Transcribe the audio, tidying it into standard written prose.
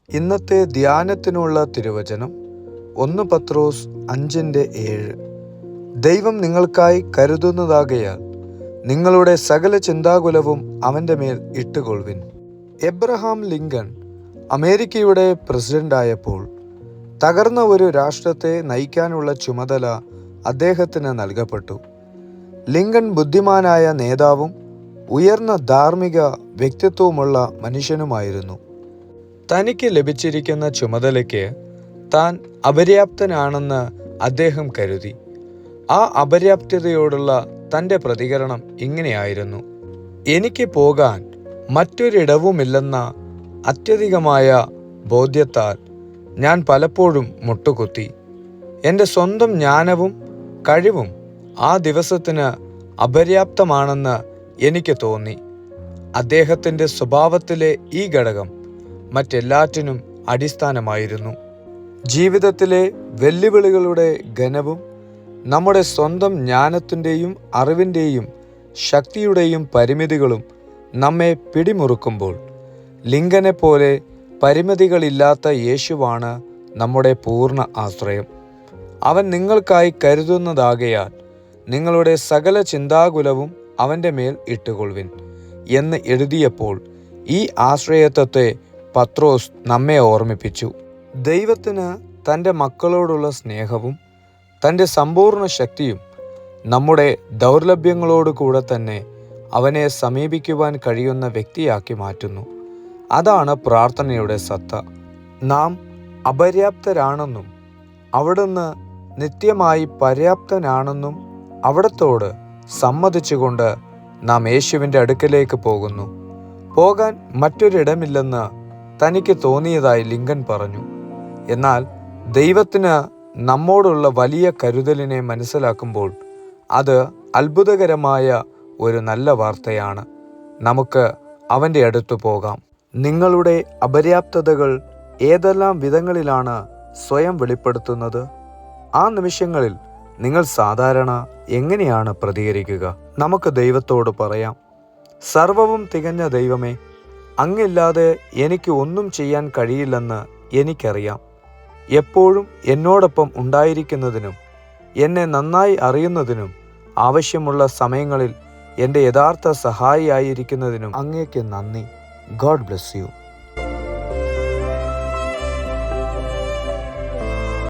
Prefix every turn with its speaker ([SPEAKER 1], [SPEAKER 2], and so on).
[SPEAKER 1] ഇന്നത്തെ ധ്യാനത്തിനുള്ള തിരുവചനം 1 പത്രോസ് 5:7. ദൈവം നിങ്ങൾക്കായി കരുതുന്നതാകയാൽ നിങ്ങളുടെ സകല ചിന്താകുലവും അവൻ്റെ മേൽ ഇട്ടുകൊള്ളുവിൻ. എബ്രഹാം ലിങ്കൺ അമേരിക്കയുടെ പ്രസിഡന്റായപ്പോൾ തകർന്ന ഒരു രാഷ്ട്രത്തെ നയിക്കാനുള്ള ചുമതല അദ്ദേഹത്തിന് നൽകപ്പെട്ടു. ലിങ്കൺ ബുദ്ധിമാനായ നേതാവും ഉയർന്ന ധാർമ്മിക വ്യക്തിത്വമുള്ള മനുഷ്യനുമായിരുന്നു. തനിക്ക് ലഭിച്ചിരിക്കുന്ന ചുമതലയ്ക്ക് താൻ അപര്യാപ്തനാണെന്ന് അദ്ദേഹം കരുതി. ആ അപര്യാപ്തതയോടുള്ള തൻ്റെ പ്രതികരണം ഇങ്ങനെയായിരുന്നു: എനിക്ക് പോകാൻ മറ്റൊരിടവുമില്ലെന്ന അത്യധികമായ ബോധ്യത്താൽ ഞാൻ പലപ്പോഴും മുട്ടുകുത്തി. എൻ്റെ സ്വന്തം ജ്ഞാനവും കഴിവും ആ ദിവസത്തിന് അപര്യാപ്തമാണെന്ന് എനിക്ക് തോന്നി. അദ്ദേഹത്തിൻ്റെ സ്വഭാവത്തിലെ ഈ ഘടകം മറ്റെല്ലാറ്റിനും അടിസ്ഥാനമായിരുന്നു. ജീവിതത്തിലെ വെല്ലുവിളികളുടെ ഘനവും നമ്മുടെ സ്വന്തം ജ്ഞാനത്തിൻ്റെയും അറിവിൻ്റെയും ശക്തിയുടെയും പരിമിതികളും നമ്മെ പിടിമുറുക്കുമ്പോൾ ലിങ്കനെ പോലെ പരിമിതികളില്ലാത്ത യേശുവാണ് നമ്മുടെ പൂർണ്ണ ആശ്രയം. അവൻ നിങ്ങൾക്കായി കരുതുന്നതാകയാൽ നിങ്ങളുടെ സകല ചിന്താകുലവും അവൻ്റെ മേൽ ഇട്ടുകൊള്ളുവിൻ എന്ന് എഴുതിയപ്പോൾ ഈ ആശ്രയത്വത്തെ പത്രോസ് നമ്മെ ഓർമ്മിപ്പിച്ചു. ദൈവത്തിന് തൻ്റെ മക്കളോടുള്ള സ്നേഹവും തൻ്റെ സമ്പൂർണ്ണ ശക്തിയും നമ്മുടെ ദൗർലഭ്യങ്ങളോട് കൂടെ തന്നെ അവനെ സമീപിക്കുവാൻ കഴിയുന്ന വ്യക്തിയാക്കി മാറ്റുന്നു. അതാണ് പ്രാർത്ഥനയുടെ സത്ത. നാം അപര്യാപ്തരാണെന്നും അവിടുന്ന് നിത്യമായി പര്യാപ്തനാണെന്നും അവിടത്തോട് സമ്മതിച്ചുകൊണ്ട് നാം യേശുവിൻ്റെ അടുക്കലേക്ക് പോകുന്നു. പോകാൻ മറ്റൊരിടമില്ലെന്ന് തനിക്ക് തോന്നിയതായി ലിങ്കൺ പറഞ്ഞു. എന്നാൽ ദൈവത്തിന് നമ്മോടുള്ള വലിയ കരുതലിനെ മനസ്സിലാക്കുമ്പോൾ അത് അത്ഭുതകരമായ ഒരു നല്ല വാർത്തയാണ്. നമുക്ക് അവൻ്റെ അടുത്ത് പോകാം. നിങ്ങളുടെ അപര്യാപ്തതകൾ ഏതെല്ലാം വിധങ്ങളിലാണ് സ്വയം വെളിപ്പെടുത്തുന്നത്? ആ നിമിഷങ്ങളിൽ നിങ്ങൾ സാധാരണ എങ്ങനെയാണ് പ്രതികരിക്കുക? നമുക്ക് ദൈവത്തോട് പറയാം: സർവവും തികഞ്ഞ ദൈവമേ, അങ്ങില്ലാതെ എനിക്ക് ഒന്നും ചെയ്യാൻ കഴിയില്ലെന്ന് എനിക്കറിയാം. എപ്പോഴും എന്നോടൊപ്പം ഉണ്ടായിരിക്കുന്നതിനും എന്നെ നന്നായി അറിയുന്നതിനും ആവശ്യമുള്ള സമയങ്ങളിൽ എൻ്റെ യഥാർത്ഥ സഹായിയായിരിക്കുന്നതിനും അങ്ങേക്ക് നന്ദി. God bless you.